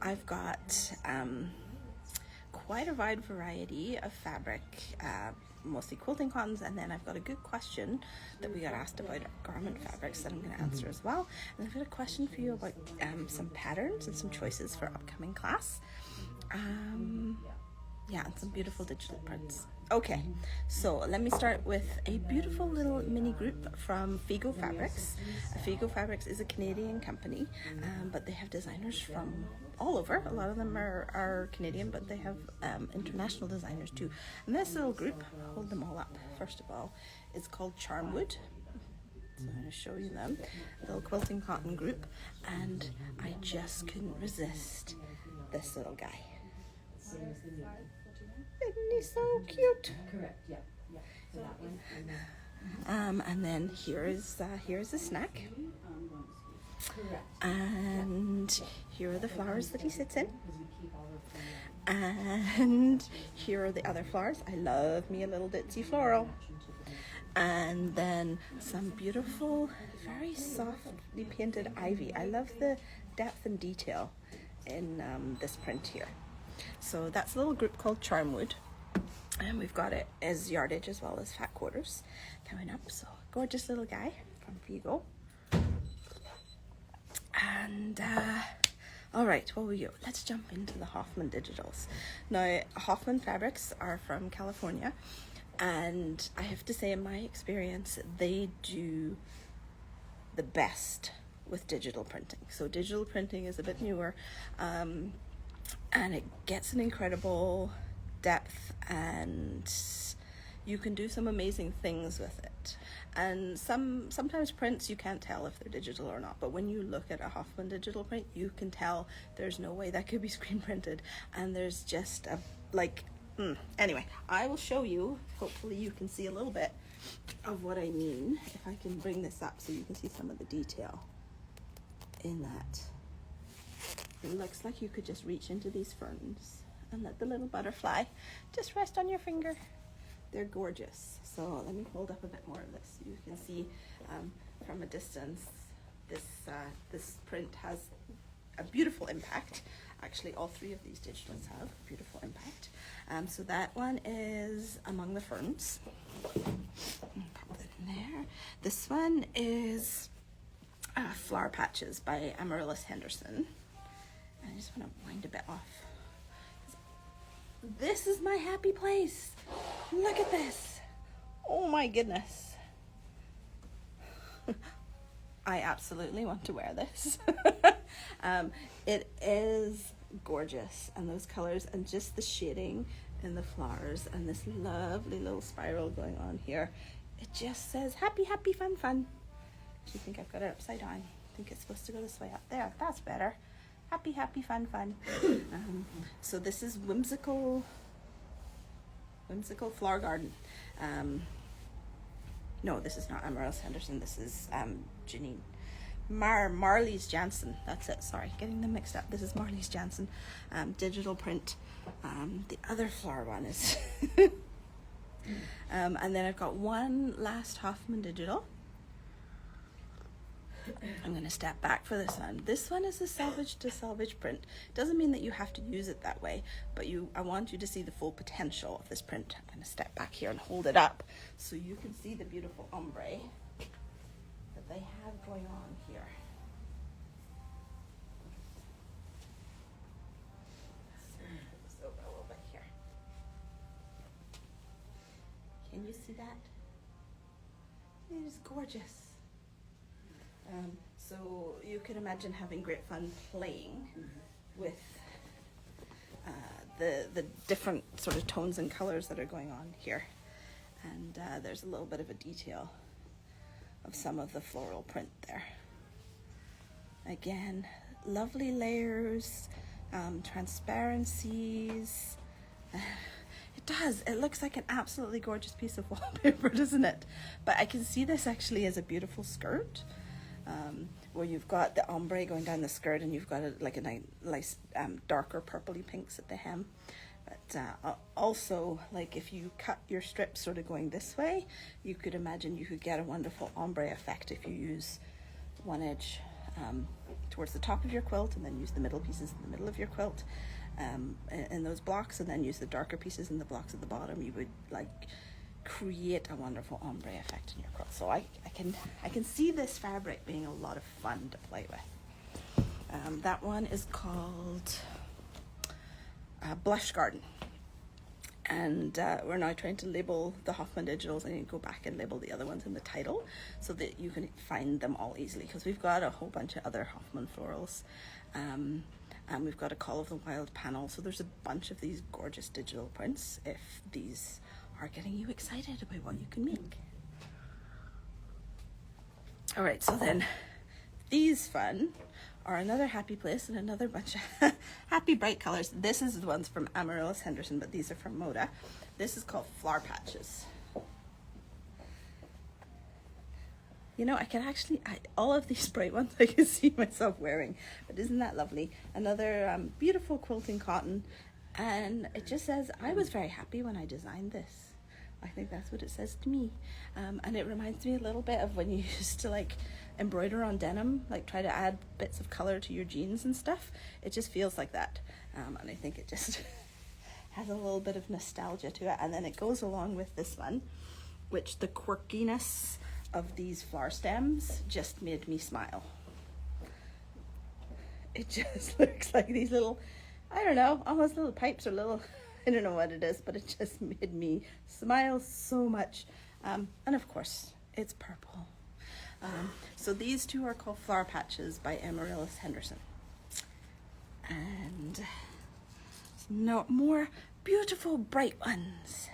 I've got quite a wide variety of fabric, mostly quilting cottons, and then I've got a good question that we got asked about garment fabrics that I'm going to answer as well. And I've got a question for you about some patterns and some choices for upcoming class. Yeah, and some beautiful digital prints. Okay, so let me start with a beautiful little mini group from Figo Fabrics. Figo Fabrics is a Canadian company, but they have designers from all over. A lot of them are Canadian, but they have international designers too. And this little group, hold them all up first of all, is called Charmwood. So I'm going to show you them, a little quilting cotton group, and I just couldn't resist this little guy. Isn't he so cute? Correct, yeah. So that one. And then here's a snack. Correct. And here are the flowers that he sits in. And here are the other flowers. I love me a little ditzy floral. And then some beautiful, very softly painted ivy. I love the depth and detail in this print here. So that's a little group called Charmwood, and we've got it as yardage as well as fat quarters coming up. So gorgeous little guy from Figo. And all right, what will you? Let's jump into the Hoffman digitals. Now, Hoffman fabrics are from California, and I have to say, in my experience, they do the best with digital printing. So digital printing is a bit newer, and it gets an incredible depth, and you can do some amazing things with it. And sometimes prints you can't tell if they're digital or not, but when you look at a Hoffman digital print, you can tell there's no way that could be screen printed, and there's just a anyway, I will show you. Hopefully you can see a little bit of what I mean if I can bring this up so you can see some of the detail in that. It looks like you could just reach into these ferns and let the little butterfly just rest on your finger. They're gorgeous. So let me hold up a bit more of this so you can see from a distance. This print has a beautiful impact. Actually, all three of these digitals have a beautiful impact. So that one is Among the Ferns. Pop that in there. This one is Flower Patches by Amaryllis Henderson. I just want to wind a bit off. This is my happy place. Look at this. Oh my goodness. I absolutely want to wear this. It is gorgeous, and those colors and just the shading in the flowers and this lovely little spiral going on here. It just says happy, happy, fun, fun. Do you think I've got it upside down? I think it's supposed to go this way up there. That's better. Happy, happy, fun, fun. So this is Whimsical Flower Garden. No, this is not Amaryllis Henderson. This is Janine. Marlies Jansen. That's it. Sorry, getting them mixed up. This is Marlies Jansen. Digital print. The other flower one is... and then I've got one last Hoffman digital. I'm going to step back for this one. This one is a salvage to salvage print. Doesn't mean that you have to use it that way, but I want you to see the full potential of this print. I'm going to step back here and hold it up so you can see the beautiful ombre that they have going on here. So a little bit here. Can you see that? It is gorgeous. So you can imagine having great fun playing with the different sort of tones and colors that are going on here. And there's a little bit of a detail of some of the floral print there. Again, lovely layers, transparencies. It does. It looks like an absolutely gorgeous piece of wallpaper, doesn't it? But I can see this actually as a beautiful skirt. Where you've got the ombre going down the skirt, and you've got a nice darker purpley pinks at the hem. But also, like if you cut your strips sort of going this way, you could imagine you could get a wonderful ombre effect if you use one edge towards the top of your quilt, and then use the middle pieces in the middle of your quilt in those blocks, and then use the darker pieces in the blocks at the bottom, you would like create a wonderful ombre effect in your quilt. So I can see this fabric being a lot of fun to play with. That one is called Blush Garden. And we're now trying to label the Hoffman Digitals. I need to go back and label the other ones in the title so that you can find them all easily, because we've got a whole bunch of other Hoffman florals. And we've got a Call of the Wild panel. So there's a bunch of these gorgeous digital prints if these are getting you excited about what you can make. All right, so then these fun are another happy place and another bunch of happy bright colors. This is the ones from Amaryllis Henderson, but these are from Moda. This is called Flower Patches. You know, I can actually, all of these bright ones I can see myself wearing, but isn't that lovely? Another beautiful quilting cotton, and it just says, I was very happy when I designed this. I think that's what it says to me. And it reminds me a little bit of when you used to like embroider on denim, like try to add bits of color to your jeans and stuff. It just feels like that. And I think it just has a little bit of nostalgia to it. And then it goes along with this one, which the quirkiness of these flower stems just made me smile. It just looks like these little, I don't know, almost little pipes or little, I don't know what it is, but it just made me smile so much. And of course, it's purple. So these two are called Flower Patches by Amaryllis Henderson. And no more beautiful bright ones.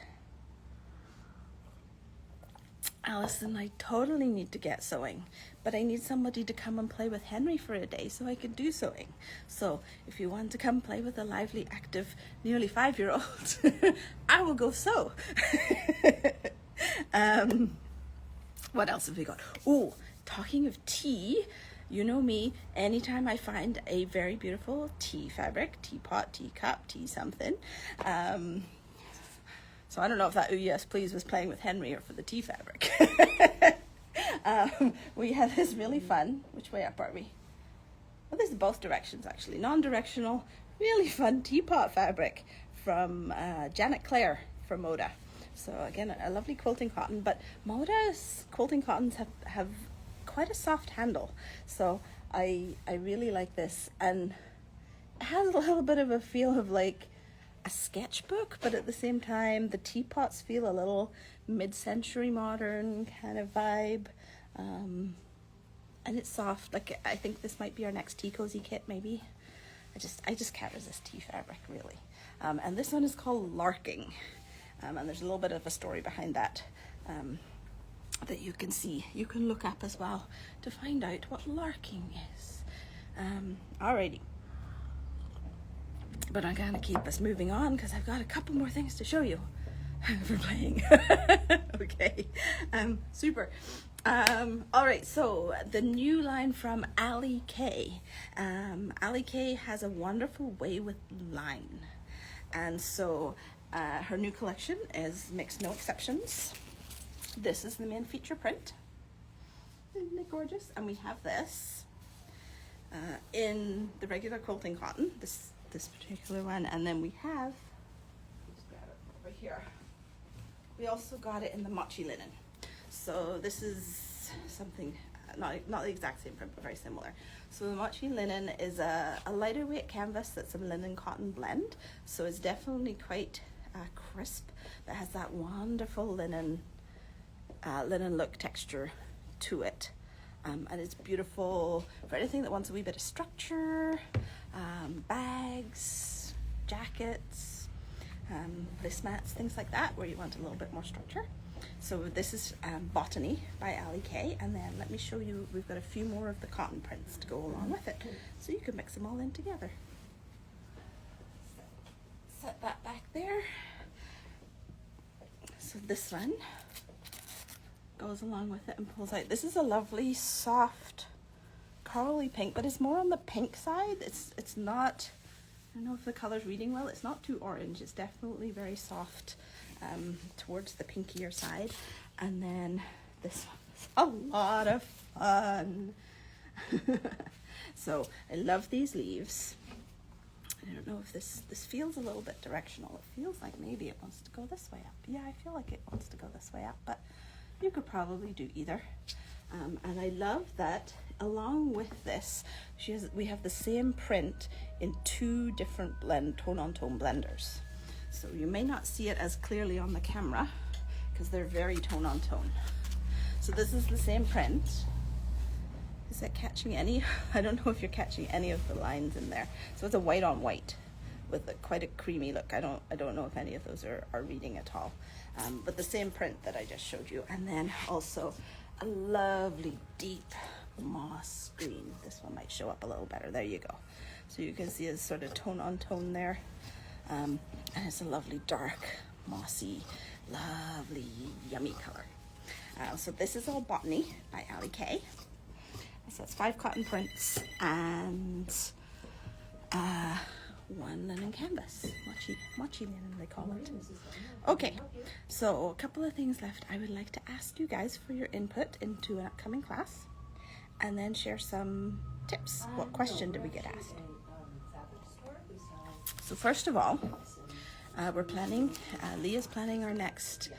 Alison, I totally need to get sewing, but I need somebody to come and play with Henry for a day so I can do sewing. So if you want to come play with a lively, active, nearly 5-year-old, I will go sew. What else have we got? Oh, talking of tea, you know me, anytime I find a very beautiful tea fabric, teapot, teacup, tea something, so I don't know if that "Ooh Yes Please" was playing with Henry or for the tea fabric. We have this really fun, which way up are we? Well, this is both directions actually, non-directional, really fun teapot fabric from Janet Clare from Moda. So again, a lovely quilting cotton, but Moda's quilting cottons have quite a soft handle. So I really like this, and it has a little bit of a feel of like a sketchbook, but at the same time the teapots feel a little mid-century modern kind of vibe, and it's soft. Like I think this might be our next tea cozy kit maybe. I just can't resist tea fabric really. And this one is called Larking, and there's a little bit of a story behind that that you can see, you can look up as well to find out what larking is. Alrighty. But I'm going to keep us moving on because I've got a couple more things to show you for playing. Okay, super. All right, so the new line from Ali Kay. Ali Kay has a wonderful way with line. And so her new collection is Makes No Exceptions. This is the main feature print. Isn't it gorgeous? And we have this in the regular quilting cotton, this particular one, and then we have, let's grab it over here, we also got it in the mochi linen. So this is something not the exact same print, but very similar. So the mochi linen is a lighter weight canvas that's a linen cotton blend, so it's definitely quite crisp, but has that wonderful linen look texture to it. And it's beautiful for anything that wants a wee bit of structure, bags, jackets, placemats, things like that, where you want a little bit more structure. So this is Botany by Ali Kay, and then let me show you, we've got a few more of the cotton prints to go along with it, so you can mix them all in together. Set that back there. So this one goes along with it and pulls out. This is a lovely soft corally pink, but it's more on the pink side. It's not, I don't know if the color's reading well, it's not too orange, it's definitely very soft towards the pinkier side. And then this one's a lot of fun. So I love these leaves. I don't know if this feels a little bit directional. It feels like maybe it wants to go this way up. Yeah, I feel like it wants to go this way up, but you could probably do either. And I love that along with this, we have the same print in 2 different tone-on-tone blenders. So you may not see it as clearly on the camera because they're very tone-on-tone. So this is the same print. Is that catching any? I don't know if you're catching any of the lines in there. So it's a white on white with quite a creamy look. I don't know if any of those are reading at all. But the same print that I just showed you. And then also a lovely deep moss green. This one might show up a little better. There you go. So you can see a sort of tone on tone there. And it's a lovely dark, mossy, lovely, yummy color. So this is all Botany by Ali Kay. So it's 5 cotton prints and 1 linen canvas. Mochi linen, they call it. Okay, so a couple of things left. I would like to ask you guys for your input into an upcoming class and then share some tips. What question did we get asked? So first of all, we're planning, Leah's planning our next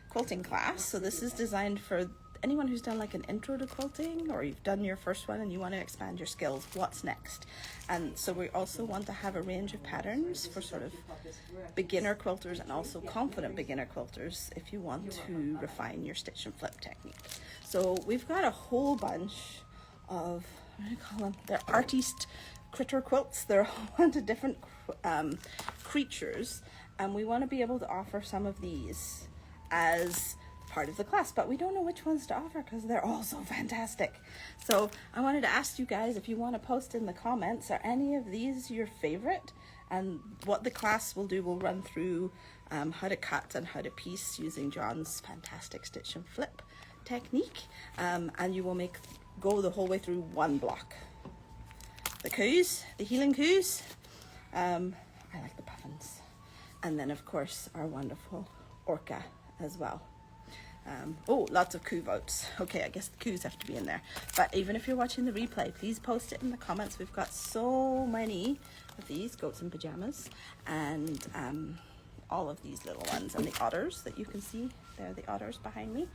quilting class. So this is designed for anyone who's done like an intro to quilting, or you've done your first one and you want to expand your skills. What's next? And so we also want to have a range of patterns for sort of beginner quilters and also confident beginner quilters if you want to refine your stitch and flip technique. So we've got a whole bunch of, what do you call them? They're artiste critter quilts. They're a whole bunch of different creatures, and we want to be able to offer some of these as part of the class, but we don't know which ones to offer because they're all so fantastic. So I wanted to ask you guys if you want to post in the comments, are any of these your favorite? And what the class will do, we'll run through how to cut and how to piece using John's fantastic stitch and flip technique, and you will go the whole way through one block. The coos, the healing coos, I like the puffins, and then of course our wonderful orca as well. Lots of coo votes. Okay, I guess the coos have to be in there. But even if you're watching the replay, please post it in the comments. We've got so many of these goats in pajamas, and all of these little ones, and the otters that you can see. They're the otters behind me.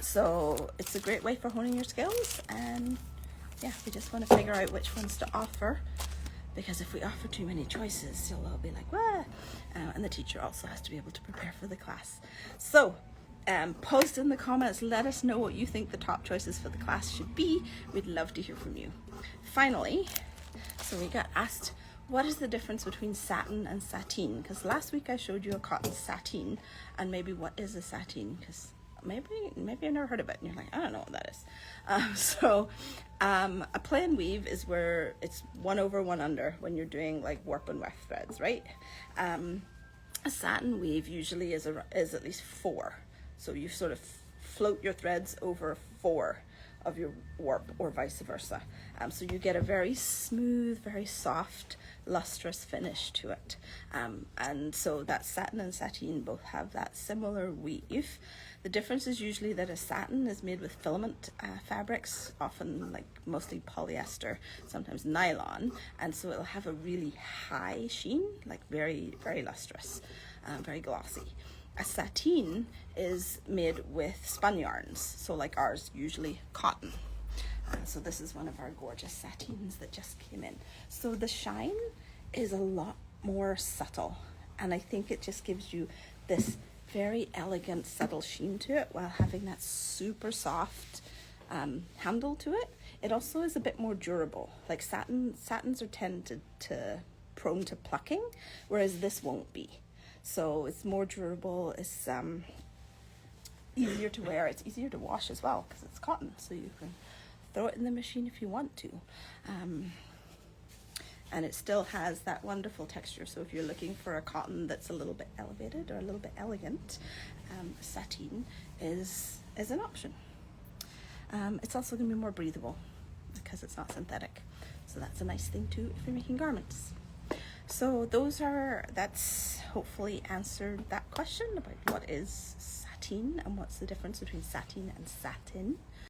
So it's a great way for honing your skills, and yeah, we just want to figure out which ones to offer, because if we offer too many choices, you'll all be like, "Wah!" And the teacher also has to be able to prepare for the class. So post in the comments, let us know what you think the top choices for the class should be. We'd love to hear from you. Finally, so we got asked, what is the difference between satin and sateen? Because last week I showed you a cotton sateen, and maybe what is a sateen? Because maybe I've never heard of it, and you're like, I don't know what that is. A plain weave is where it's 1 over 1 under when you're doing like warp and weft threads, right? A satin weave usually is at least 4, so you sort of float your threads over 4 of your warp, or vice versa. So you get a very smooth, very soft, lustrous finish to it. And so that satin and sateen both have that similar weave. The difference is usually that a satin is made with filament fabrics, often like mostly polyester, sometimes nylon, and so it'll have a really high sheen, like very, very lustrous, very glossy. A sateen is made with spun yarns, so like ours, usually cotton. So this is one of our gorgeous sateens that just came in. So the shine is a lot more subtle, and I think it just gives you this very elegant, subtle sheen to it while having that super soft handle to it. It also is a bit more durable. Like satins are tended to prone to plucking, whereas this won't be. So it's more durable, it's easier to wear, it's easier to wash as well because it's cotton, so you can throw it in the machine if you want to. And it still has that wonderful texture, so if you're looking for a cotton that's a little bit elevated or a little bit elegant, sateen is an option. It's also going to be more breathable because it's not synthetic, so that's a nice thing too if you're making garments. So that's hopefully answered that question about what is sateen and what's the difference between sateen and satin.